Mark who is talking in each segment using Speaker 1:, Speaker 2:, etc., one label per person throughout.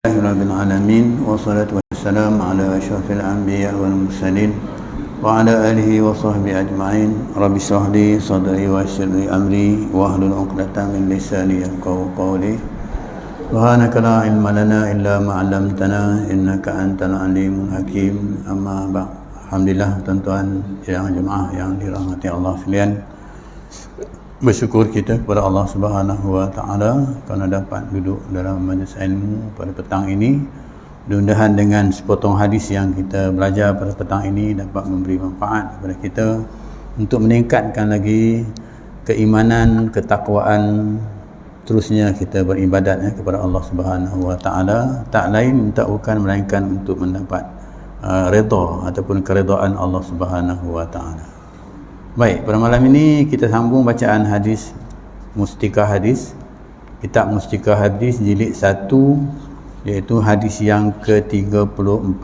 Speaker 1: Rabbil alamin wassalatu wassalamu ala asyrafil anbiya wal mursalin wa ala alihi wa sahbihi ajma'in. Rabbi shrah li sadri wa yassir li amri wa hlul 'uqdatam min lisani yafqahu qawli. Subhanaka la ilma lana illa ma 'allamtana innaka antal alimul hakim. Amma ba'd. Alhamdulillah tuan-tuan yang jemaah yang dirahmati Allah sekalian, bersyukur kita kepada Allah Subhanahu wa taala kerana dapat duduk dalam majlis ilmu pada petang ini. Mudah-mudahan dengan sepotong hadis yang kita belajar pada petang ini dapat memberi manfaat kepada kita untuk meningkatkan lagi keimanan, ketakwaan, terusnya kita beribadat kepada Allah Subhanahu wa taala, tak lain tak bukan melainkan untuk mendapat redha ataupun keredaan Allah Subhanahu wa taala. Baik, pada malam ini kita sambung bacaan hadis Mustikah Hadis, kitab Mustikah Hadis jilid 1, iaitu hadis yang ke-34.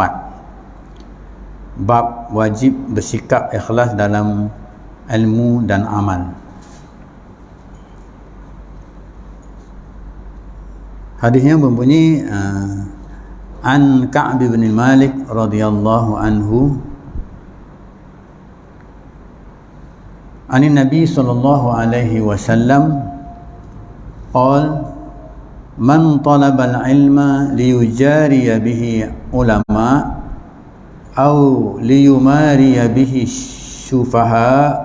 Speaker 1: Bab wajib bersikap ikhlas dalam ilmu dan amal. Hadisnya berbunyi an Ka'b bin Malik radhiyallahu anhu Ani Nabi sallallahu alaihi wasallam qala man talaba al-ilma liyujariya bihi ulama aw liyumariya bihi syufaha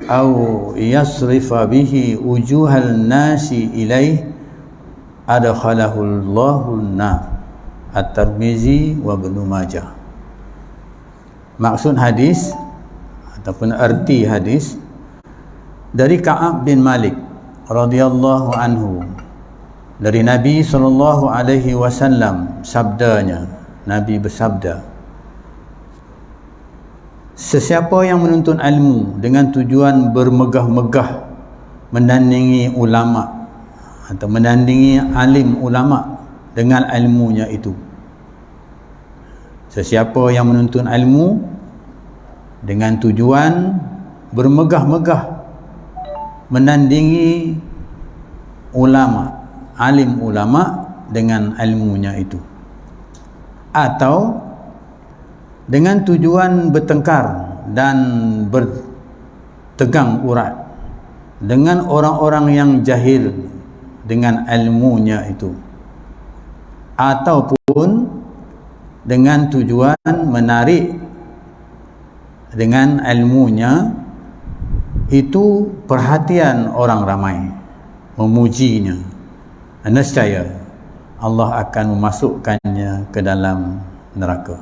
Speaker 1: aw yasrifa bihi wujuhal nasi ilaih adkhalahu Allahu an-nar. At-Tirmizi wa Ibnu Majah. Maksud hadis ataupun arti hadis dari Ka'ab bin Malik radhiyallahu anhu, dari Nabi sallallahu alaihi wasallam, sabdanya, Nabi bersabda, sesiapa yang menuntut ilmu dengan tujuan bermegah-megah menandingi ulama atau menandingi alim ulama dengan ilmunya itu, sesiapa yang menuntut ilmu dengan tujuan bermegah-megah menandingi ulama, alim ulama dengan ilmunya itu, atau dengan tujuan bertengkar dan bertegang urat dengan orang-orang yang jahil dengan ilmunya itu, ataupun dengan tujuan menarik dengan ilmunya itu perhatian orang ramai, memujinya, nescaya Allah akan memasukkannya ke dalam neraka.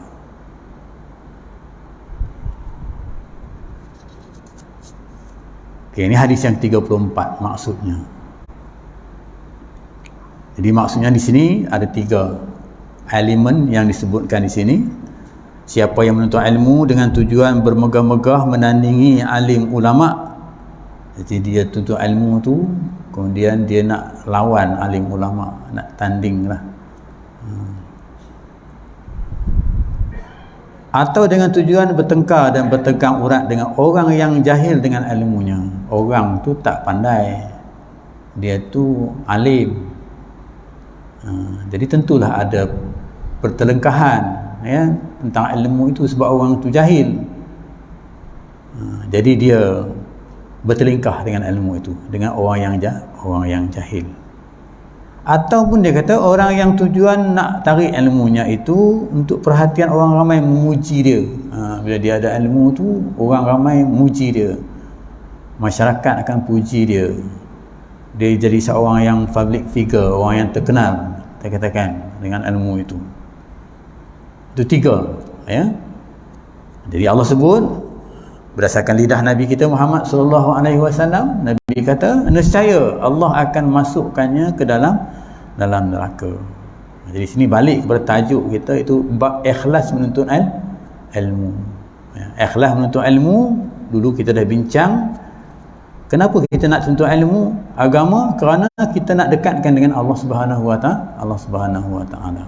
Speaker 1: Okay, ini hadis yang 34 maksudnya. Jadi maksudnya di sini ada 3 elemen yang disebutkan di sini. Siapa yang menuntut ilmu dengan tujuan bermegah-megah menandingi alim ulama, jadi dia tuntut ilmu tu, kemudian dia nak lawan alim ulama, nak tanding lah. Atau dengan tujuan bertengkar dan bertegang urat dengan orang yang jahil dengan ilmunya. Orang tu tak pandai, dia tu alim, jadi tentulah ada pertelengkahan ya tentang ilmu itu sebab orang tu jahil. Jadi dia bertelingkah dengan ilmu itu dengan orang yang jahil. Ataupun dia kata orang yang tujuan nak tarik ilmunya itu untuk perhatian orang ramai, memuji dia. Bila dia ada ilmu tu, orang ramai memuji dia, masyarakat akan puji dia, dia jadi seorang yang public figure, orang yang terkenal, kita katakan, dengan ilmu itu. Itu 3 ya. Jadi Allah sebut berdasarkan lidah Nabi kita Muhammad sallallahu alaihi wasallam, Nabi kata nescaya Allah akan masukkannya ke dalam neraka. Jadi sini balik kepada tajuk kita, itu bab ikhlas menuntut ilmu. Ikhlas menuntut ilmu dulu kita dah bincang. Kenapa kita nak tuntut ilmu agama? Kerana kita nak dekatkan dengan Allah Subhanahu wa taala.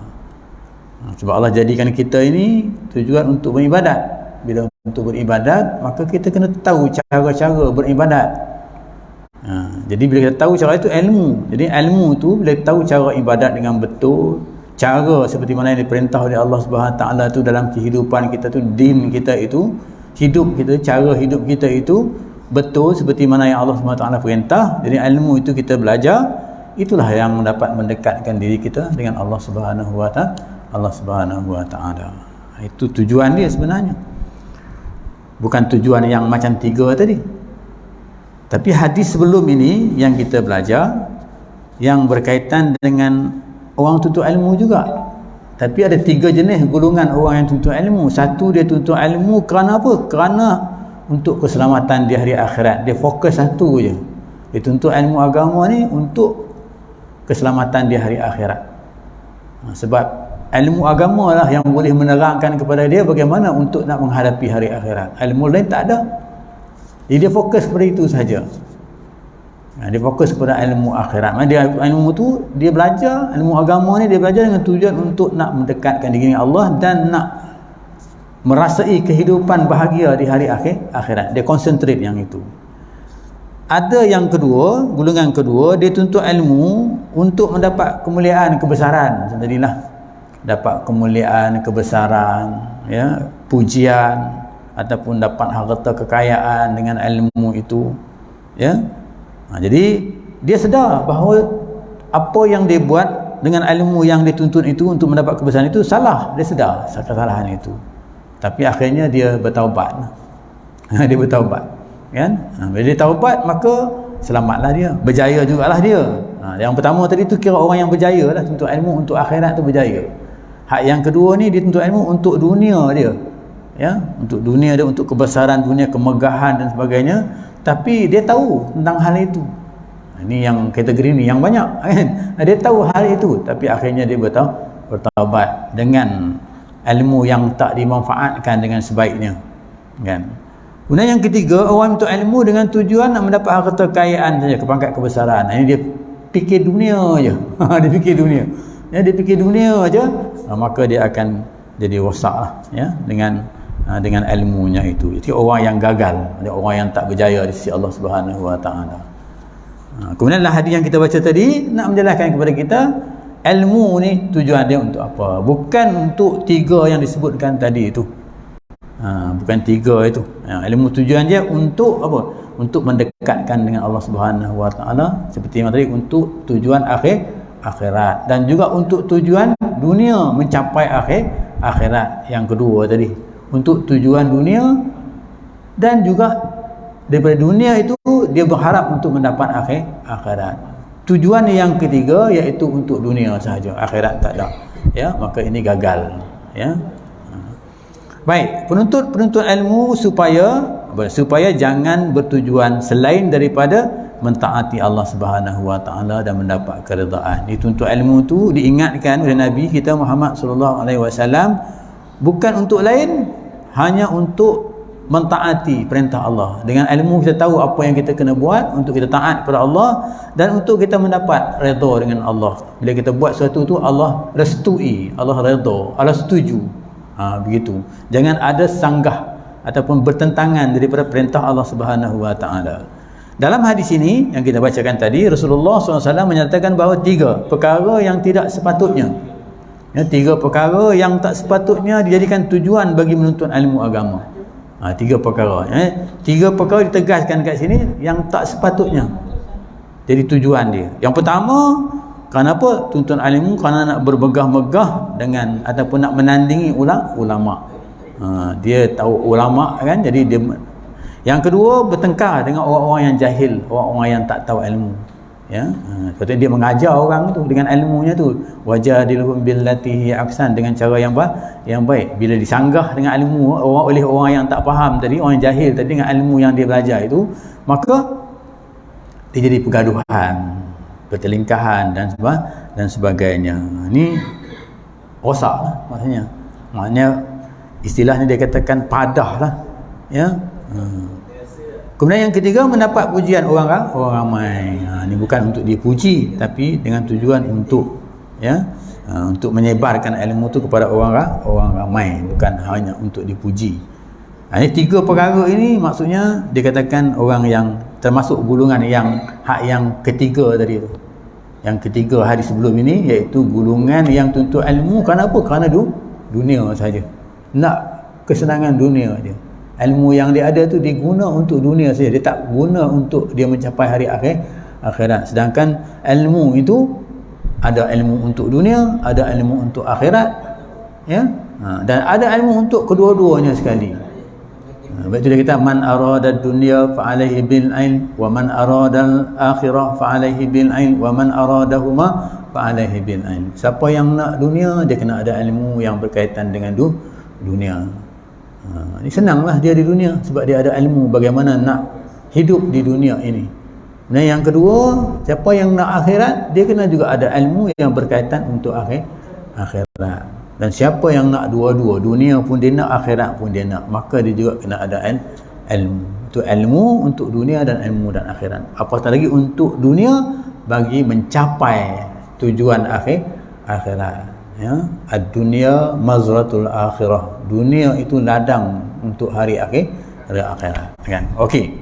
Speaker 1: Sebab Allah jadikan kita ini tujuan untuk beribadat. Bila untuk beribadat, maka kita kena tahu cara-cara beribadat. Jadi bila kita tahu cara itu ilmu. Jadi ilmu tu bila tahu cara ibadat dengan betul, cara seperti mana yang diperintah oleh Allah Subhanahu Wa Taala tu dalam kehidupan kita tu, din kita itu, hidup kita, cara hidup kita itu betul seperti mana yang Allah Subhanahu Wa Taala perintah. Jadi ilmu itu kita belajar, itulah yang dapat mendekatkan diri kita dengan Allah Subhanahu Wa Taala. Allah Subhanahu Wa Taala. Itu tujuan dia sebenarnya. Bukan tujuan yang macam 3 tadi. Tapi hadis sebelum ini yang kita belajar yang berkaitan dengan orang tuntut ilmu juga. Tapi ada 3 jenis golongan orang yang tuntut ilmu. Satu, dia tuntut ilmu kerana apa? Kerana untuk keselamatan di hari akhirat. Dia fokus satu je. Dia tuntut ilmu agama ni untuk keselamatan di hari akhirat. Sebab ilmu agama lah yang boleh menerangkan kepada dia bagaimana untuk nak menghadapi hari akhirat. Ilmu lain tak ada. Jadi dia fokus kepada itu saja. Dia fokus kepada ilmu akhirat. Dia ilmu tu dia belajar, ilmu agama ni dia belajar dengan tujuan untuk nak mendekatkan diri dengan Allah dan nak merasai kehidupan bahagia di hari akhirat. Dia konsentrate yang itu. Ada yang kedua, golongan kedua, dia tuntut ilmu untuk mendapat kemuliaan, kebesaran. Macam tadilah, dapat kemuliaan, kebesaran, ya, pujian, ataupun dapat harta kekayaan dengan ilmu itu, ya. Jadi dia sedar bahawa apa yang dia buat dengan ilmu yang dituntut itu untuk mendapat kebesaran itu salah. Dia sedar kesalahan itu, tapi akhirnya dia bertaubat. Dia bertaubat, kan? Bila dia taubat, maka selamatlah dia, berjaya jugalah dia. Yang pertama tadi tu kira orang yang berjaya lah, tuntut ilmu untuk akhirat tu berjaya. Hak yang kedua ni dia tuntut ilmu untuk dunia dia, ya, untuk dunia dia, untuk kebesaran dunia, kemegahan dan sebagainya. Tapi dia tahu tentang hal itu. Ini yang kategori ni yang banyak, kan? Dia tahu hal itu, tapi akhirnya dia bertaubat dengan ilmu yang tak dimanfaatkan dengan sebaiknya, kan? Kemudian yang ketiga, orang untuk ilmu dengan tujuan nak mendapat harta kekayaan saja, kepangkat kebesaran. Ini dia fikir dunia je. Dia fikir dunia. Ya, dia fikir dunia aja, maka dia akan jadi rosaklah, ya, dengan ilmunya itu. Itu orang yang gagal, ada orang yang tak berjaya di sisi Allah Subhanahu Wa Taala. Kemudianlah hadis yang kita baca tadi nak menjelaskan kepada kita ilmu ni tujuan dia untuk apa? Bukan untuk 3 yang disebutkan tadi itu. Bukan 3 itu. Ilmu tujuan dia untuk apa? Untuk mendekatkan dengan Allah Subhanahu Wa Taala, seperti yang tadi, untuk tujuan akhirat, dan juga untuk tujuan dunia, mencapai akhirat yang kedua tadi. Untuk tujuan dunia, dan juga daripada dunia itu dia berharap untuk mendapat akhirat. Tujuan yang ketiga iaitu untuk dunia sahaja, akhirat tak ada, ya, maka ini gagal, ya. Baik, penuntut ilmu supaya jangan bertujuan selain daripada mentaati Allah Subhanahu Wa Taala dan mendapat keredaan. Dituntut ilmu tu diingatkan oleh Nabi kita Muhammad sallallahu alaihi wasallam, bukan untuk lain, hanya untuk mentaati perintah Allah. Dengan ilmu kita tahu apa yang kita kena buat untuk kita taat kepada Allah, dan untuk kita mendapat redha dengan Allah. Bila kita buat sesuatu tu Allah restui, Allah redha, Allah setuju. Begitu. Jangan ada sanggah ataupun bertentangan daripada perintah Allah Subhanahu Wa Taala. Dalam hadis ini yang kita bacakan tadi, Rasulullah SAW menyatakan bahawa 3 perkara yang tidak sepatutnya, ya, 3 perkara yang tak sepatutnya dijadikan tujuan bagi menuntut ilmu agama. 3 perkara, ya. 3 perkara ditegaskan kat sini yang tak sepatutnya jadi tujuan dia. Yang pertama, kenapa tuntut ilmu? Kerana nak bermegah-megah dengan ataupun nak menandingi ulama. Dia tahu ulama, kan, jadi dia. Yang kedua, bertengkar dengan orang-orang yang jahil, orang-orang yang tak tahu ilmu, ya. Sebab dia mengajar orang tu dengan ilmunya tu, wajadilhum billati hiya ahsan, dengan cara yang baik. Bila disanggah dengan ilmu oleh orang yang tak faham tadi, orang yang jahil tadi, dengan ilmu yang dia belajar itu, maka dia jadi pergaduhan, pertelingkahan dan sebagainya. Ini rosak lah, maknanya istilahnya dia katakan padah lah, ya. Kemudian yang ketiga, mendapat pujian orang ramai. Ini bukan untuk dipuji, tapi dengan tujuan untuk, ya, untuk menyebarkan ilmu tu kepada orang ramai, bukan hanya untuk dipuji. Ini 3 perkara ini maksudnya dikatakan orang yang termasuk golongan yang ketiga tadi tu, Yang ketiga hadis sebelum ini, iaitu golongan yang tuntut ilmu kerana apa? Kerana dunia saja, nak kesenangan dunia dia. Ilmu yang dia ada tu diguna untuk dunia saja, dia tak guna untuk dia mencapai hari akhirat. Sedangkan ilmu itu ada ilmu untuk dunia, ada ilmu untuk akhirat, ya, dan ada ilmu untuk kedua-duanya sekali. Sebab itu dia kata man arada dunya fa alaihi bil ilm wa man arada al akhirah fa alaihi bil ilm wa man aradahuma fa alaihi bil ilm. Siapa yang nak dunia, dia kena ada ilmu yang berkaitan dengan dunia. Ini senanglah dia di dunia sebab dia ada ilmu bagaimana nak hidup di dunia ini. Dan yang kedua, siapa yang nak akhirat, dia kena juga ada ilmu yang berkaitan untuk akhirat. Dan siapa yang nak dua-dua, dunia pun dia nak, akhirat pun dia nak, maka dia juga kena ada ilmu. Itu ilmu untuk dunia dan ilmu dan akhirat. Apatah lagi untuk dunia bagi mencapai tujuan akhirat. Ya, ad-dunya mazratul akhirah. Dunia itu ladang untuk hari akhirat. Kan? Okey.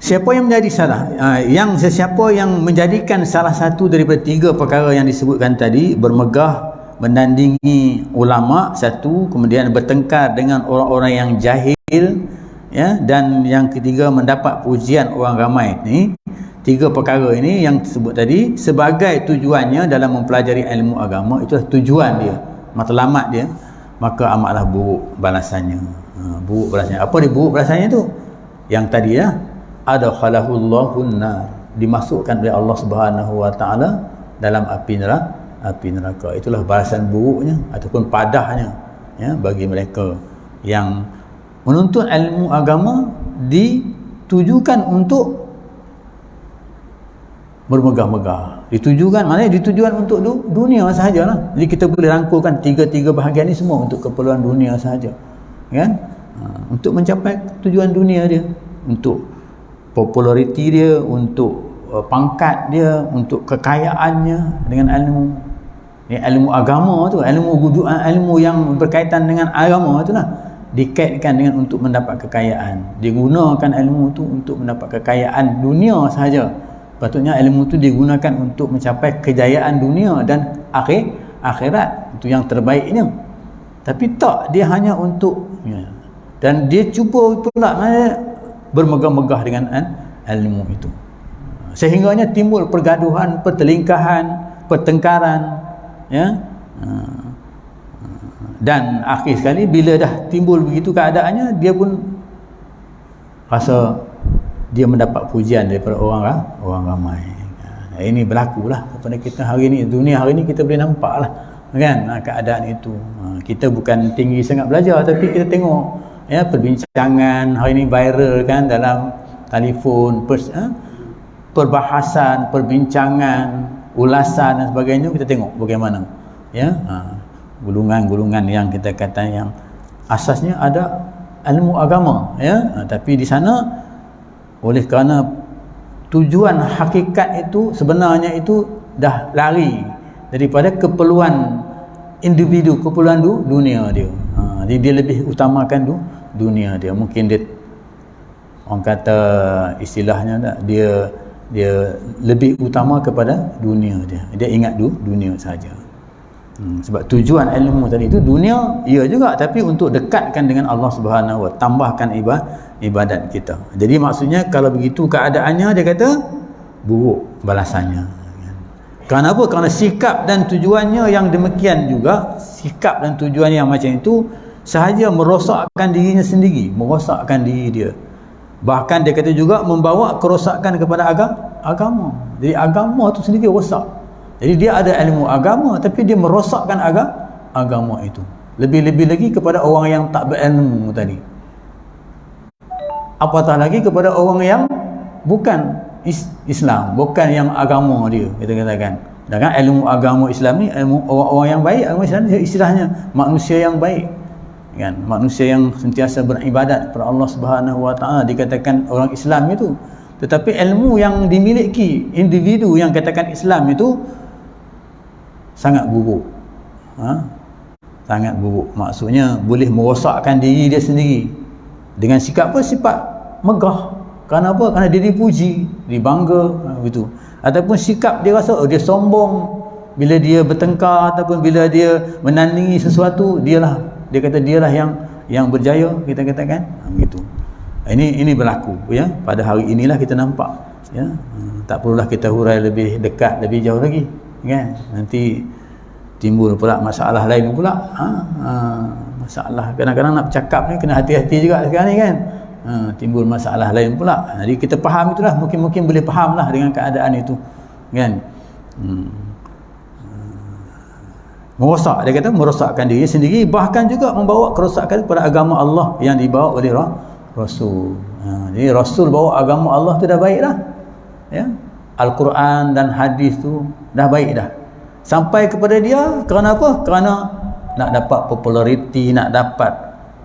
Speaker 1: Siapa yang menjadi sesiapa yang menjadikan salah satu daripada tiga perkara yang disebutkan tadi, bermegah menandingi ulama satu, kemudian bertengkar dengan orang-orang yang jahil, ya, dan yang ketiga mendapat pujian orang ramai, ni tiga perkara ini yang disebut tadi sebagai tujuannya dalam mempelajari ilmu agama, itulah tujuan dia, matlamat dia, maka amatlah buruk balasannya. Buruk balasannya. Apa dia buruk balasannya tu? Yang tadi ya, adkhalahullahu nar, dimasukkan oleh Allah Subhanahu wa taala dalam api neraka. Itulah balasan buruknya ataupun padahnya, ya, bagi mereka yang menuntut ilmu agama ditujukan untuk bermegah-megah. Ditujukan, maknanya ditujukan untuk dunia sahajalah. Jadi kita boleh rangkulkan tiga-tiga bahagian ni semua untuk keperluan dunia sahaja, kan? Untuk mencapai tujuan dunia dia, untuk populariti dia, untuk pangkat dia, untuk kekayaannya dengan ilmu. Ilmu agama tu, ilmu yang berkaitan dengan agama tu lah, dikaitkan dengan untuk mendapat kekayaan. Digunakan ilmu tu untuk mendapat kekayaan dunia sahaja. Patutnya ilmu tu digunakan untuk mencapai kejayaan dunia dan akhirat. Itu yang terbaiknya. Tapi tak, dia hanya untuk, ya, dan dia cuba pula bermegah-megah dengan ilmu itu, sehingganya timbul pergaduhan, pertelingkahan, pertengkaran, ya. Dan akhir sekali bila dah timbul begitu keadaannya, dia pun rasa dia mendapat pujian daripada orang ramai. Ini berlakulah kepada kita hari ini, dunia hari ini kita boleh nampak lah, kan, keadaan itu. Kita bukan tinggi sangat belajar, tapi kita tengok, ya, perbincangan hari ini viral, kan, dalam telefon, perbahasan, perbincangan, ulasan dan sebagainya, kita tengok bagaimana, ya, golongan-golongan yang kita kata yang asasnya ada ilmu agama, ya, tapi di sana oleh kerana tujuan hakikat itu sebenarnya itu dah lari daripada keperluan individu, keperluan dunia dia. Jadi dia lebih utamakan dunia dia. Mungkin dia, orang kata istilahnya tak, dia lebih utama kepada dunia dia. Dia ingat dunia saja. Sebab tujuan ilmu tadi itu dunia, ya juga, tapi untuk dekatkan dengan Allah Subhanahu wa taala, tambahkan ibadat kita. Jadi maksudnya kalau begitu keadaannya, dia kata buruk balasannya. Kerana apa? Kerana sikap dan tujuannya yang demikian juga, sikap dan tujuannya yang macam itu sahaja merosakkan dirinya sendiri, merosakkan diri dia. Bahkan dia kata juga membawa kerosakan kepada agama. Jadi agama itu sendiri rosak. Jadi dia ada ilmu agama, tapi dia merosakkan agama itu. Lebih-lebih lagi kepada orang yang tak berilmu tadi. Apatah lagi kepada orang yang bukan Islam, bukan yang agama dia, kita katakan. Dan kan ilmu agama Islam ni, ilmu orang-orang yang baik, agama Islam ni istilahnya manusia yang baik. Kan, manusia yang sentiasa beribadat kepada Allah Subhanahu wa taala dikatakan orang Islam itu. Tetapi ilmu yang dimiliki individu yang katakan Islam itu sangat buruk. Sangat buruk. Maksudnya boleh merosakkan diri dia sendiri dengan sikap apa? Sifat megah. Kerana apa? Kerana dia dipuji, dibangga, begitu.
Speaker 2: ataupun sikap dia rasa dia sombong bila dia bertengkar, ataupun bila dia menandingi sesuatu, dia kata dialah yang berjaya, kita katakan begitu. Ini berlaku ya, pada hari inilah kita nampak ya. Tak perlulah kita hurai lebih dekat, lebih jauh lagi kan, nanti timbul pula masalah lain pula. Masalah kadang-kadang nak bercakap ni kena hati-hati juga sekarang ni kan. Timbul masalah lain pula. Jadi kita faham itulah, mungkin boleh fahamlah dengan keadaan itu kan. Merosak, dia kata merosakkan diri sendiri, bahkan juga membawa kerosakan kepada agama Allah yang dibawa oleh Rasul. Jadi Rasul bawa agama Allah tu dah baik dah ya. Al-Quran dan hadis tu dah baik dah sampai kepada dia. Kerana apa? Kerana nak dapat populariti, nak dapat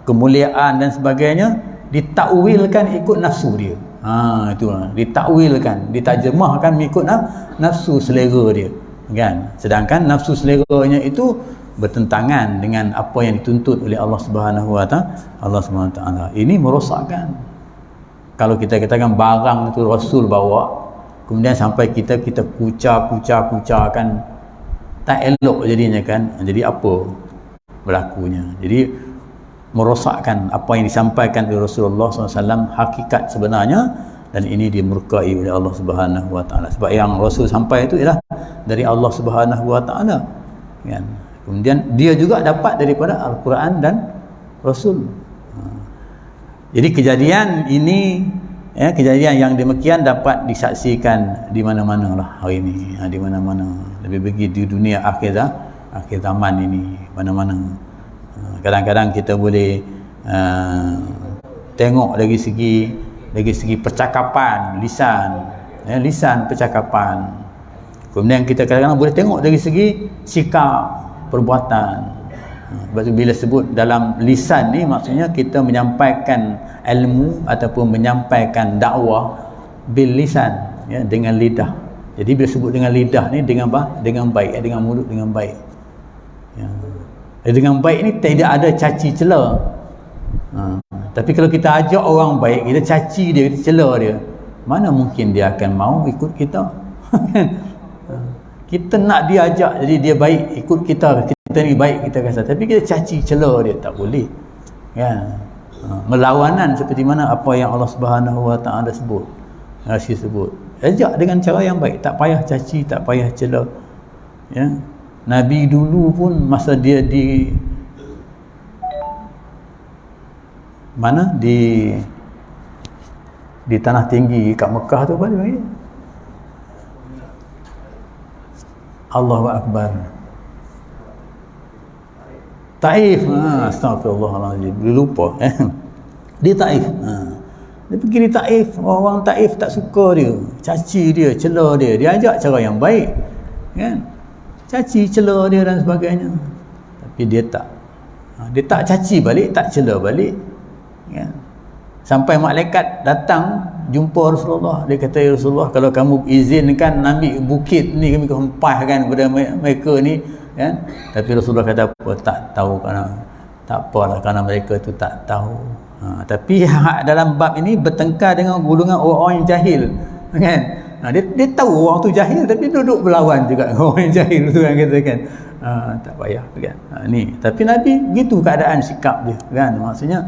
Speaker 2: kemuliaan dan sebagainya, ditakwilkan ikut nafsu dia. Itulah, ditakwilkan, diterjemahkan mengikut nafsu selera dia kan. Sedangkan nafsu seleranya itu bertentangan dengan apa yang dituntut oleh Allah Subhanahu wa taala. Ini merosakkan. Kalau kita katakan barang itu Rasul bawa, kemudian sampai kita kucar-kucarkan, tak elok jadinya kan. Jadi apa berlakunya? Jadi merosakkan apa yang disampaikan oleh Rasulullah SAW, hakikat sebenarnya, dan ini dimurkai oleh Allah Subhanahu wa taala. Sebab yang Rasul sampai itu ialah dari Allah Subhanahu wa taala kan. Kemudian dia juga dapat daripada Al-Quran dan Rasul. Jadi kejadian ini ya, kejadian yang demikian dapat disaksikan di mana-mana lah hari ini, di mana-mana, lebih bagi di dunia akhir zaman ini, mana-mana. Kadang-kadang kita boleh tengok dari segi percakapan, lisan percakapan. Kemudian kita kadang-kadang boleh tengok dari segi sikap, perbuatan. Sebab tu bila sebut dalam lisan ni, maksudnya kita menyampaikan ilmu ataupun menyampaikan dakwah bil lisan ya, dengan lidah. Jadi bila sebut dengan lidah ni dengan baik, dengan mulut dengan baik ya. Dengan baik ni tidak ada caci cela. Tapi kalau kita ajak orang baik, kita caci dia, kita cela dia, mana mungkin dia akan mau ikut kita. Kita nak dia ajak jadi dia baik, ikut kita ni baik, kita kata, tapi kita caci cela dia, tak boleh kan. Melawanan seperti mana apa yang Allah Subhanahu wa taala sebut, sebut, ajak dengan cara yang baik, tak payah caci, tak payah cela ya. Nabi dulu pun masa dia di mana, di tanah tinggi kat Mekah tu, apa dia panggil? Allahu Akbar, Taif. Astagfirullahaladzim, lupa di Taif. Dia pergi di Taif, orang Taif tak suka dia, caci dia, cela dia. Dia ajak cara yang baik kan, caci cela dia dan sebagainya, tapi dia tak caci balik, tak cela balik kan. Sampai malaikat datang jumpa Rasulullah, dia kata, ya Rasulullah, kalau kamu izinkan ambil bukit ni, kami hempaskan kepada mereka ni kan. Tapi Rasulullah kata apa? Tak tahu, kerana tak apalah, kerana mereka tu tak tahu. Tapi dalam bab ini bertengkar dengan golongan orang-orang yang jahil kan. Dia tahu orang tu jahil, tapi duduk berlawan juga dengan orang yang jahil tu kan, kata kan. Tak payah kan. Ni tapi Nabi gitu keadaan sikap dia kan. Maksudnya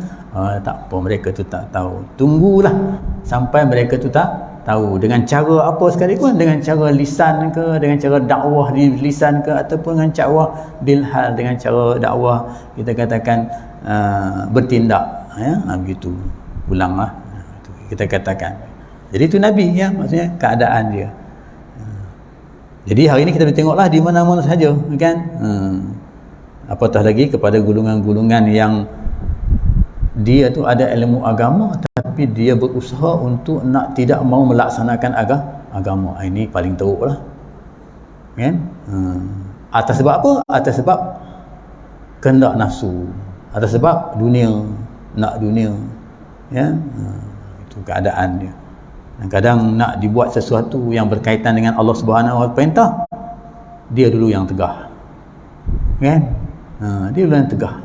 Speaker 2: tak apa, mereka tu tak tahu, tunggulah sampai mereka tu tak tahu, dengan cara apa sekalipun, dengan cara lisan ke, dengan cara dakwah di lisan ke, ataupun dengan cara bilhal, dengan cara dakwah kita katakan bertindak ya, begitu ulanglah kita katakan. Jadi itu Nabi ya, maksudnya keadaan dia. Jadi hari ini kita boleh tengoklah di mana-mana saja kan. Apatah lagi kepada golongan-golongan yang dia tu ada ilmu agama, tapi dia berusaha untuk nak tidak mau melaksanakan agama. Ini paling teruk lah kan. Atas sebab apa? Atas sebab kehendak nafsu, atas sebab dunia, nak dunia ya. Itu keadaan dia. Kadang nak dibuat sesuatu yang berkaitan dengan Allah Subhanahu wa taala perintah, dia dulu yang tegah kan. Dia dulu yang tegah,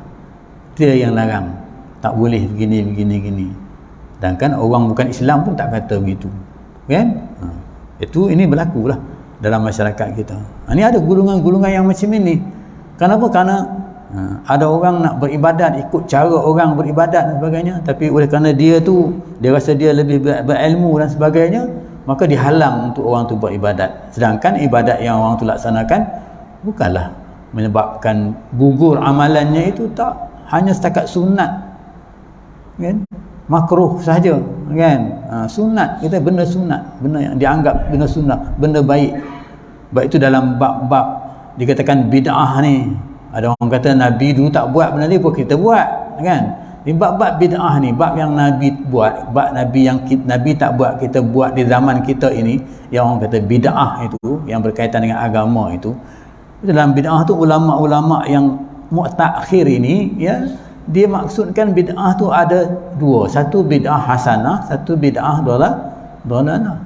Speaker 2: dia yang larang, tak boleh begini. Dan kan orang bukan Islam pun tak kata begitu kan. Ini berlaku lah dalam masyarakat kita. Ini ada golongan-golongan yang macam ini. Kenapa? Kerana ada orang nak beribadat ikut cara orang beribadat dan sebagainya, tapi oleh kerana dia rasa dia lebih berilmu dan sebagainya, maka dihalang untuk orang tu beribadat. Sedangkan ibadat yang orang tu laksanakan bukanlah menyebabkan gugur amalannya, itu tak hanya setakat sunat, kan? Makruh saja, kan? Sunat, kita benda sunat, benda yang dianggap benda sunat, benda baik. Baik itu dalam bab-bab dikatakan bid'ah ni. Ada orang kata Nabi dulu tak buat benda ni pun kita buat, kan? Di bab-bab bid'ah ni, bab yang Nabi buat, bab Nabi yang Nabi tak buat, kita buat di zaman kita ini, yang orang kata bid'ah itu, yang berkaitan dengan agama itu. Dalam bid'ah tu ulama-ulama yang mu'takhir ini, ya, dia maksudkan bid'ah tu ada dua. Satu bid'ah hasanah, satu bid'ah dalalah.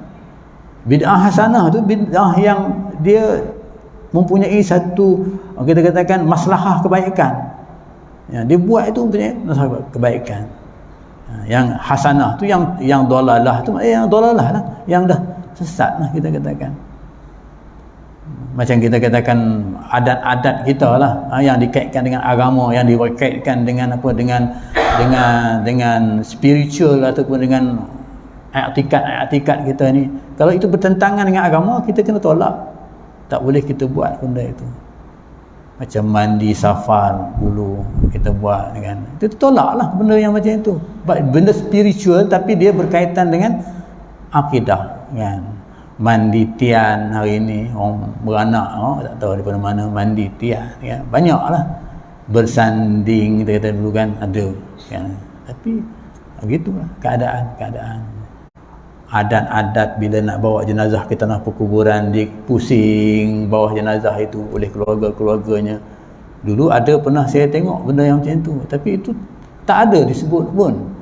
Speaker 2: Bid'ah hasanah tu bid'ah yang dia mempunyai satu, kita katakan maslahah kebaikan. Ya, dia buat itu mempunyai maslahah kebaikan. Yang hasanah tu yang dalalah tu, yang dalalah lah, yang dah sesat lah kita katakan. Macam kita katakan adat-adat kita lah, yang dikaitkan dengan agama, yang dikaitkan dengan apa, dengan spiritual ataupun dengan i'tikad kita ni. Kalau itu bertentangan dengan agama, kita kena tolak. Tak boleh kita buat benda itu. Macam mandi safar dulu kita buat, kan, kita tolak lah benda yang macam itu. Benda spiritual tapi dia berkaitan dengan akidah, kan. Mandi tian hari ni orang beranak, tak tahu daripada mana mandi tian, kan? Banyak lah bersanding, kita kata dulu kan ada, kan? Tapi begitulah keadaan adat-adat bila nak bawa jenazah ke tanah perkuburan, dipusing bawah jenazah itu oleh keluarga-keluarganya. Dulu ada, pernah saya tengok benda yang macam tu, tapi itu tak ada disebut pun,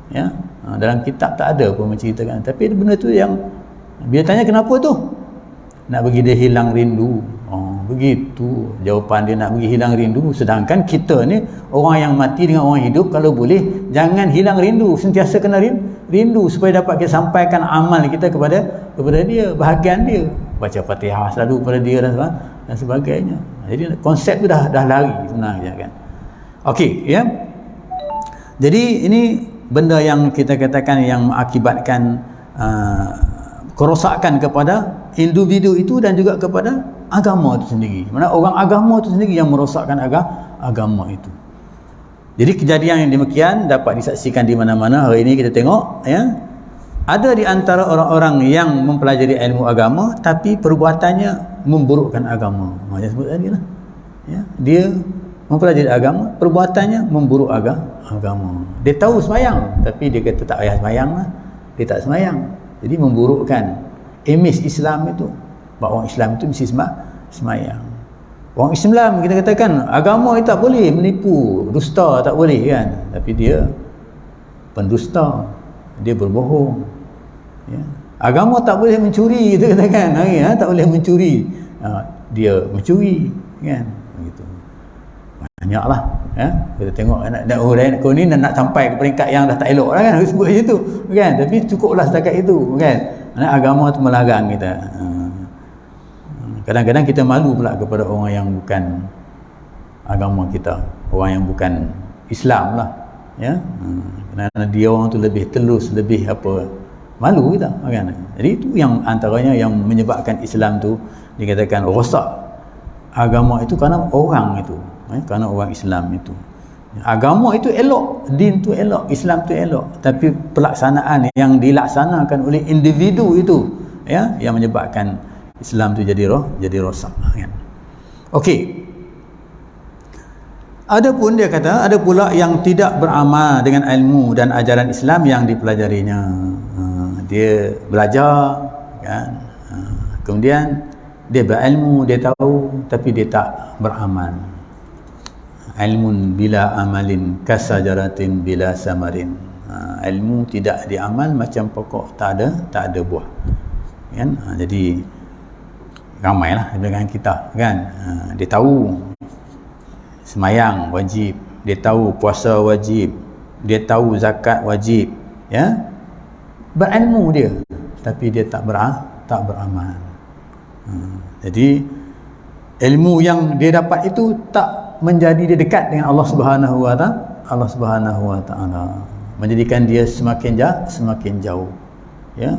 Speaker 2: ya. Dalam kitab tak ada pun menceritakan. Tapi benda tu yang dia tanya kenapa tu? Nak bagi dia hilang rindu. Begitu jawapan dia, nak bagi hilang rindu. Sedangkan kita ni orang yang mati dengan orang hidup, kalau boleh jangan hilang rindu, sentiasa kena rindu supaya dapat kita sampaikan amal kita kepada dia, bahagian dia, baca Fatihah selalu kepada dia dan sebagainya. Jadi konsep tu dah lari sebenarnya, kan. Okey, ya. Jadi ini benda yang kita katakan yang mengakibatkan kerosakan kepada individu itu dan juga kepada agama itu sendiri. Mana orang agama itu sendiri yang merosakkan agama itu. Jadi kejadian yang demikian dapat disaksikan di mana-mana. Hari ini kita tengok, ya, ada di antara orang-orang yang mempelajari ilmu agama tapi perbuatannya memburukkan agama. Macam sebut tadi lah, ya, dia mempelajari agama, perbuatannya memburuk agama. Dia tahu sembahyang tapi dia kata tak payah sembahyang lah, dia tak sembahyang. Jadi memburukkan imej Islam itu. Bahawa orang Islam itu mesti sembahyang. Orang Islam kita katakan agama itu tak boleh menipu, dusta tak boleh, kan. Tapi dia pendusta, dia berbohong, ya. Agama tak boleh mencuri, kita katakan, tak boleh mencuri, dia mencuri, kan. Begitu. Banyaklah, ya. Kita tengok anak kau ni nak sampai ke peringkat yang dah tak elok lah, kan, sebut macam tu, kan. Tapi cukuplah setakat itu, kan. Agama tu melarang kita. Kadang-kadang kita malu pula kepada orang yang bukan agama kita, orang yang bukan Islam lah, ya. Kerana dia orang tu lebih telus, lebih apa, malu kita, kan. Jadi itu yang antaranya yang menyebabkan Islam tu dikatakan rosak agama itu, kerana orang itu, kerana orang Islam itu. Agama itu elok, din tu elok, Islam tu elok, tapi pelaksanaan yang dilaksanakan oleh individu itu, ya, yang menyebabkan Islam tu jadi rosak, kan. Okey. Adapun dia kata ada pula yang tidak beramal dengan ilmu dan ajaran Islam yang dipelajarinya. Dia belajar, kan. Kemudian dia berilmu, dia tahu, tapi dia tak beramal. Ilmun bila amalin kasajaratin bila samarin. Ilmu tidak diamal macam pokok tak ada buah, kan. Jadi ramailah dengan kita, kan. Dia tahu sembahyang wajib, dia tahu puasa wajib, dia tahu zakat wajib, ya. Berilmu dia, tapi dia tak tak beramal. Jadi ilmu yang dia dapat itu tak menjadi dia dekat dengan Allah Subhanahu wa taala, menjadikan dia semakin jauh, ya.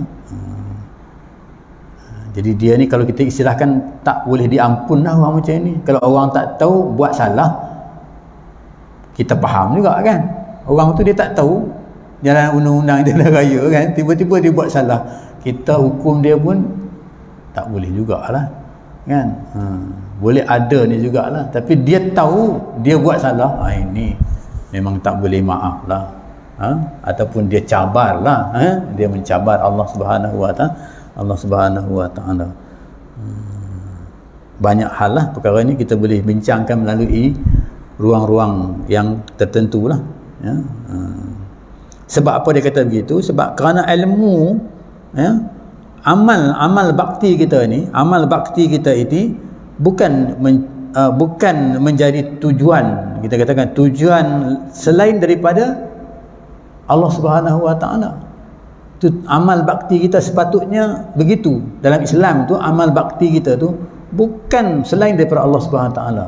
Speaker 2: Jadi dia ni kalau kita istilahkan tak boleh diampun lah orang macam ni. Kalau orang tak tahu buat salah, kita faham juga kan. Orang tu dia tak tahu jalan undang-undang jalan raya kan, tiba-tiba dia buat salah, kita hukum dia pun tak boleh jugalah kan. Boleh ada ni jugalah, tapi dia tahu dia buat salah, ini memang tak boleh maaf lah, ataupun dia cabar lah, dia mencabar Allah Subhanahu wa taala. Banyak hal lah perkara ni kita boleh bincangkan melalui ruang-ruang yang tertentu lah, ya. Sebab apa dia kata begitu? Sebab kerana ilmu, ya, amal bakti kita ni, amal bakti kita ini bukan menjadi tujuan, kita katakan tujuan selain daripada Allah Subhanahu wa taala. Tu amal bakti kita sepatutnya begitu. Dalam Islam tu amal bakti kita tu bukan selain daripada Allah Subhanahu wa taala.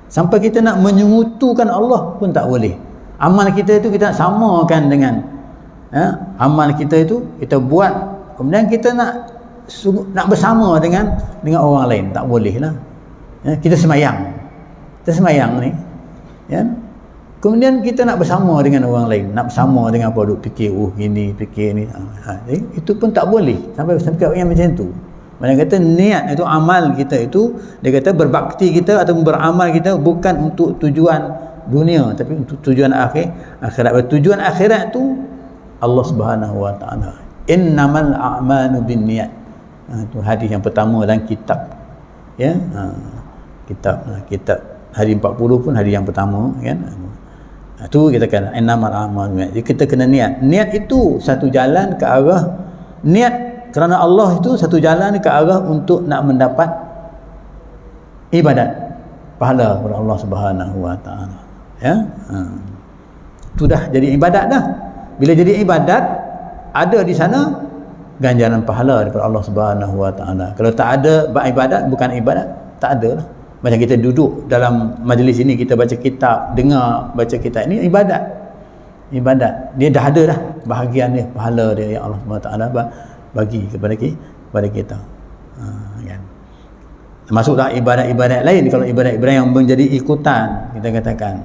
Speaker 2: Sampai kita nak menyekutukan Allah pun tak boleh. Amal kita itu kita nak samakan dengan, amal kita itu kita buat, kemudian kita nak bersama dengan orang lain, tak boleh lah. Kita semayang ni, ya. Kemudian kita nak bersama dengan orang lain, nak bersama dengan apa, duk fikir gini, fikir ni, itu pun tak boleh sampai yang macam tu. Mana kata niat itu, amal kita itu, dia kata berbakti kita atau beramal kita bukan untuk tujuan dunia, tapi untuk tujuan akhirat. Tujuan akhirat tu Allah Subhanahu wa taala. Innamal a'malu binniyat. Itu hadis yang pertama dalam kitab, ya. Kitab hari 40 pun hari yang pertama, kan. Itu kita kata innamal a'malu binniyat. Jadi kita kena niat. Niat itu satu jalan ke arah, niat kerana Allah itu satu jalan ke arah untuk nak mendapat ibadat, pahala kepada Allah Subhanahu wa taala, ya. Itu dah jadi ibadat dah. Bila jadi ibadat, ada di sana ganjaran pahala daripada Allah Subhanahu wa taala. Kalau tak ada ibadat, bukan ibadat, tak ada lah. Macam kita duduk dalam majlis ini, kita baca kitab, dengar baca kitab, ini ibadat. Dia dah ada dah bahagian dia, pahala dia yang Allah Subhanahu wa taala bagi kepada kita, kan. Termasuklah ibadat-ibadat lain. Kalau ibadat-ibadat yang menjadi ikutan, kita katakan.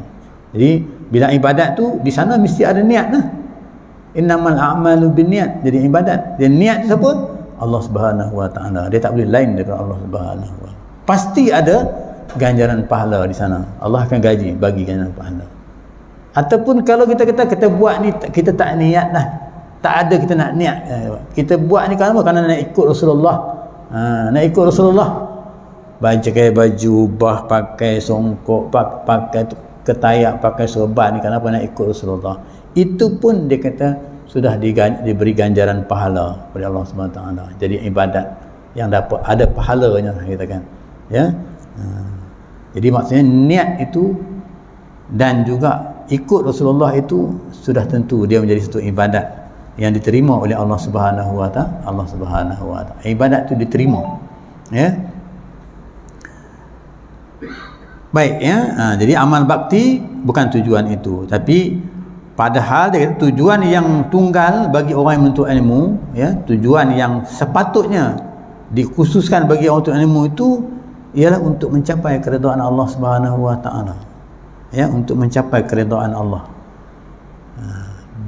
Speaker 2: Jadi bila ibadat tu di sana mesti ada niat lah. Innamal a'malu binniyat. Jadi ibadat, dia niat siapa? Allah Subhanahu wa taala. Dia tak boleh lain daripada Allah Subhanahu wa taala. Pasti ada ganjaran pahala di sana. Allah akan bagi ganjaran pahala. Ataupun kalau kita kata kita buat ni, kita tak niat lah, tak ada kita nak niat, kita buat ni kerana nak ikut Rasulullah, nak ikut Rasulullah, pakai baju ubah, pakai songkok, pakai ketayak, pakai sorban ni kenapa nak ikut Rasulullah. Itu pun dia kata sudah diberi ganjaran pahala oleh Allah SWT. Jadi ibadat yang dapat ada pahalanya, kita kan, ya. Jadi maksudnya niat itu dan juga ikut Rasulullah itu sudah tentu dia menjadi satu ibadat yang diterima oleh Allah Subhanahu wa taala. Ibadat itu diterima, ya. Baik, ya. Jadi amal bakti bukan tujuan itu, tapi padahal dia kata tujuan yang tunggal bagi orang yang menuntut ilmu, ya, tujuan yang sepatutnya dikhususkan bagi orang menuntut ilmu itu ialah untuk mencapai keridhaan Allah Subhanahu wa taala, ya, untuk mencapai keridhaan Allah.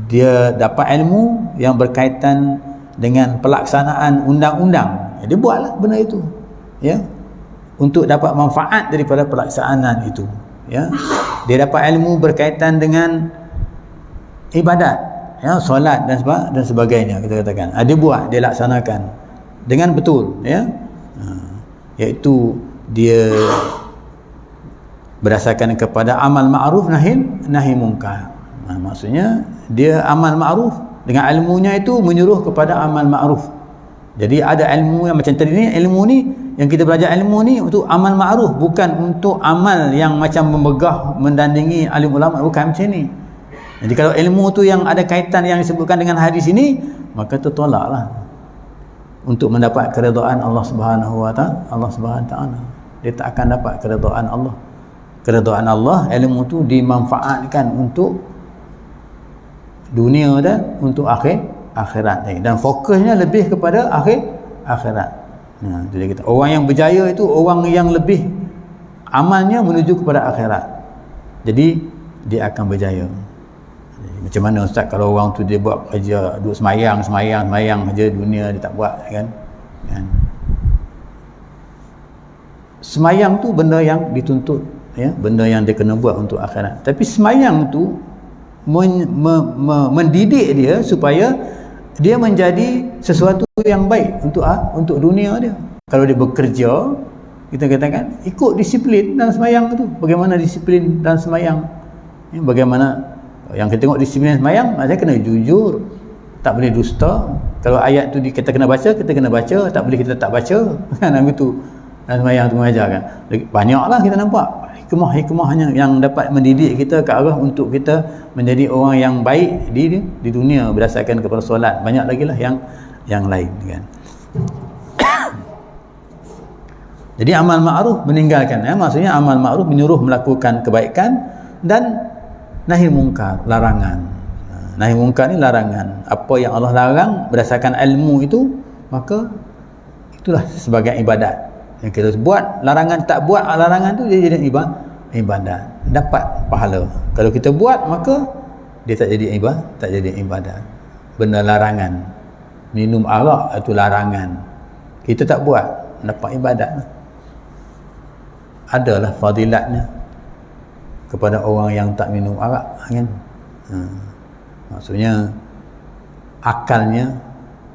Speaker 2: Dia dapat ilmu yang berkaitan dengan pelaksanaan undang-undang, dia buatlah benda itu, ya, untuk dapat manfaat daripada pelaksanaan itu, ya. Dia dapat ilmu berkaitan dengan ibadat, ya, solat dan sebagainya, kita katakan, dia buat, dia laksanakan dengan betul, ya, iaitu dia berdasarkan kepada amal ma'ruf nahi munkar. Maksudnya dia amal ma'ruf dengan ilmunya itu menyuruh kepada amal ma'ruf. Jadi ada ilmu yang macam tadi ni, ilmu ni yang kita belajar, ilmu ni untuk amal ma'ruf, bukan untuk amal yang macam memegah mendandingi alim ulama, bukan macam ni. Jadi kalau ilmu tu yang ada kaitan yang disebutkan dengan hadis ini, maka tertolaklah. untuk mendapat keredaan Allah Subhanahu wa taala. Dia tak akan dapat keredaan Allah. Keredaan Allah, ilmu tu dimanfaatkan untuk dunia dan untuk akhirat ni, dan fokusnya lebih kepada akhirat. Jadi kita, orang yang berjaya itu orang yang lebih amalnya menuju kepada akhirat. Jadi dia akan berjaya. Macam mana ustaz kalau orang tu dia buat kerja duduk semayang saja, dunia dia tak buat, kan? Semayang tu benda yang dituntut, ya, benda yang dia kena buat untuk akhirat. Tapi semayang tu mendidik dia supaya dia menjadi sesuatu yang baik untuk dunia dia. Kalau dia bekerja, kita katakan ikut disiplin dalam semayang tu. Bagaimana disiplin dalam semayang? Bagaimana yang kita tengok disiplin semayang, maksudnya kena jujur, tak boleh dusta. Kalau ayat tu kita kena baca, kita kena baca, tak boleh kita tak baca. Kan begitu. Dan semayang tu mengajarkan. Banyaklah kita nampak hikmah-hikmahnya yang dapat mendidik kita ke arah untuk kita menjadi orang yang baik di dunia berdasarkan kepada solat. Banyak lagi lah yang lain, kan. Jadi amal ma'ruf meninggalkan, maksudnya amal ma'ruf menyuruh melakukan kebaikan, dan nahi mungkar, larangan. Nahi mungkar ni larangan. Apa yang Allah larang berdasarkan ilmu itu, maka itulah sebagai ibadat. Yang kita buat larangan, tak buat larangan tu dia jadi ibadat, dapat pahala. Kalau kita buat, maka dia tak jadi ibadat. Benda larangan, minum arak itu larangan, kita tak buat, dapat ibadat. Adalah fadilatnya kepada orang yang tak minum arak, kan? Maksudnya akalnya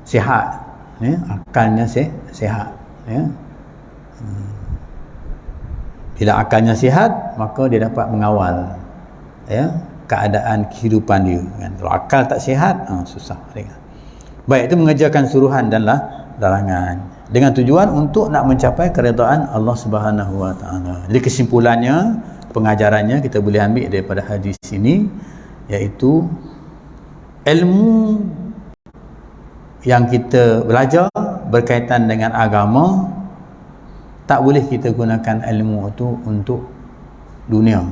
Speaker 2: sihat, ya? Akalnya sihat, ya? Bila akalnya sihat, maka dia dapat mengawal, ya, keadaan kehidupan dia, kan? Kalau akal tak sihat, susah, kan? Baik, itu mengerjakan suruhan dan larangan dengan tujuan untuk nak mencapai keredaan Allah Subhanahu wa taala. Jadi kesimpulannya, pengajarannya kita boleh ambil daripada hadis ini, iaitu ilmu yang kita belajar berkaitan dengan agama, tak boleh kita gunakan ilmu itu untuk dunia,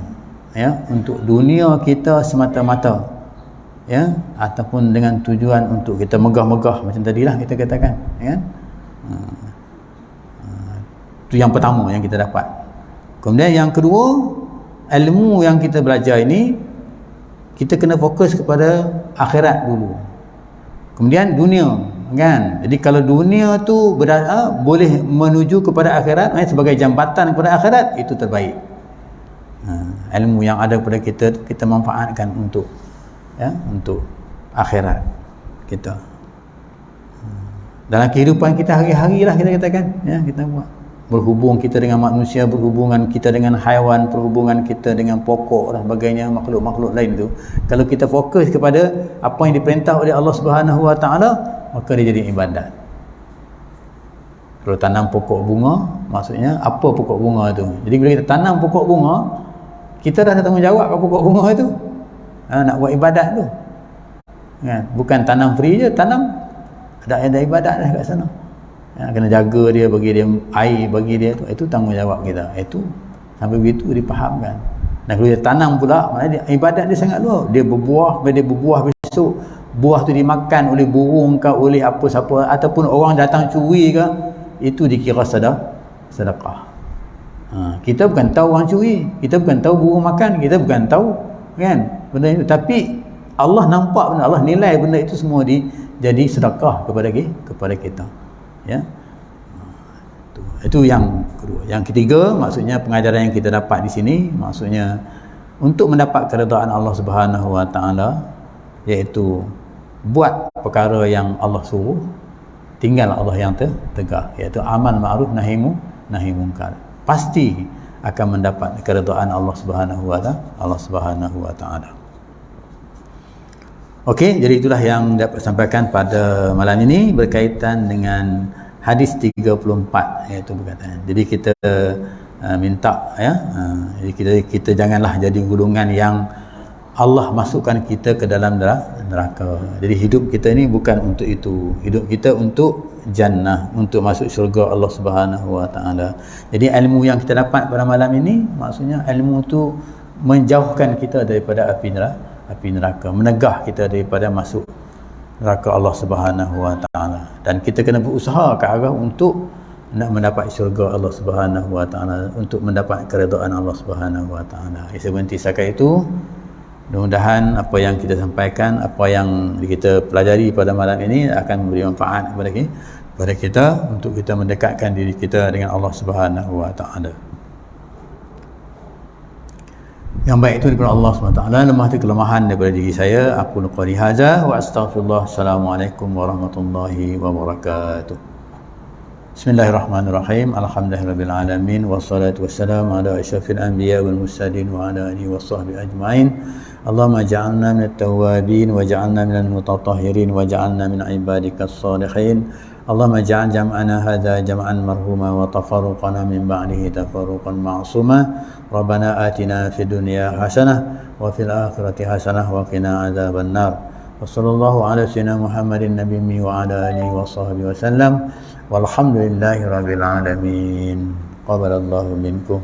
Speaker 2: ya, untuk dunia kita semata-mata, ya, ataupun dengan tujuan untuk kita megah-megah macam tadilah kita katakan, ya. Itu yang pertama yang kita dapat. Kemudian yang kedua, ilmu yang kita belajar ini kita kena fokus kepada akhirat dulu, kemudian dunia, kan? Jadi kalau dunia tu boleh menuju kepada akhirat, sebagai jambatan kepada akhirat, itu terbaik. Ilmu yang ada pada kita manfaatkan untuk, ya, untuk akhirat kita. Dalam kehidupan kita hari-hari lah kita katakan, ya, kita buat berhubung kita dengan manusia, berhubungan kita dengan haiwan, perhubungan kita dengan pokok dan sebagainya, makhluk-makhluk lain tu. Kalau kita fokus kepada apa yang diperintah oleh Allah Subhanahu wa taala, maka dia jadi ibadat. Kalau tanam pokok bunga, maksudnya apa pokok bunga tu? Jadi bila kita tanam pokok bunga, kita dah ada tanggungjawab kat pokok bunga tu. Nak buat ibadat tu, kan? Bukan tanam free je, tanam ada ibadat dah kat sana. Kena jaga dia, bagi dia air, bagi dia tu, itu tanggungjawab kita. Itu sampai begitu dipahamkan. Dan kalau dia tanam pula, maknanya ibadat dia sangat luar. Dia berbuah, bila dia berbuah besok, buah tu dimakan oleh burung ke, oleh apa siapa, ataupun orang datang curi ke, itu dikira sedekah. Kita bukan tahu orang curi, kita bukan tahu burung makan, kita bukan tahu, kan, benda itu. Tapi Allah nampak benda, Allah nilai benda itu semua jadi sedekah kepada kita, ya. Itu yang kedua. Yang ketiga, maksudnya pengajaran yang kita dapat di sini, maksudnya untuk mendapat keredaan Allah Subhanahu wa taala, iaitu buat perkara yang Allah suruh, tinggal Allah yang tegak, iaitu amal ma'ruf nahi munkar. Pasti akan mendapat keredaan Allah Subhanahu wa taala. Okey, jadi itulah yang dapat sampaikan pada malam ini berkaitan dengan hadis 34, iaitu berkaitan. Jadi kita minta, ya, jadi kita janganlah jadi golongan yang Allah masukkan kita ke dalam neraka. Jadi hidup kita ni bukan untuk itu. Hidup kita untuk jannah, untuk masuk syurga Allah Subhanahu Wa Taala. Jadi ilmu yang kita dapat pada malam ini, maksudnya ilmu tu menjauhkan kita daripada api neraka, menegah kita daripada masuk neraka Allah Subhanahu Wa Taala. Dan kita kena berusaha ke arah untuk nak mendapat syurga Allah Subhanahu Wa Taala, untuk mendapat keredaan Allah Subhanahu Wa Taala. Saya berhenti setakat itu. Mudah-mudahan apa yang kita sampaikan, apa yang kita pelajari pada malam ini akan memberi manfaat kepada kita untuk kita mendekatkan diri kita dengan Allah Subhanahu Wa Taala. Yang baik itu daripada Allah Subhanahu Wa Taala, lemah itu kelemahan daripada diri saya. Aku qouli hadza wa astaghfirullah. Assalamualaikum warahmatullahi wabarakatuh. Bismillahirrahmanirrahim. Alhamdulillahirabbil alamin wassalatu wassalamu ala asyrafil anbiya wal mursalin wa ala alihi washabbihi ajmain. Allahumma ja'alna minat tawwabin wa ja'alna minal mutatahhirin wa ja'alna min ibadikas salihin. Allahumma ja'al jam'ana hadza jam'an marhuma wa tafarruqana min ba'dihi tafarruqan ma'suma. Rabbana atina fid dunya hasanah wa fil akhirati hasanah wa qina adzabannar. Wa sallallahu ala sayyidina Muhammadin nabiyyi wa ala alihi wa sahbihi wasallam. Walhamdulillahi rabbil alamin. Qabalallahu minkum.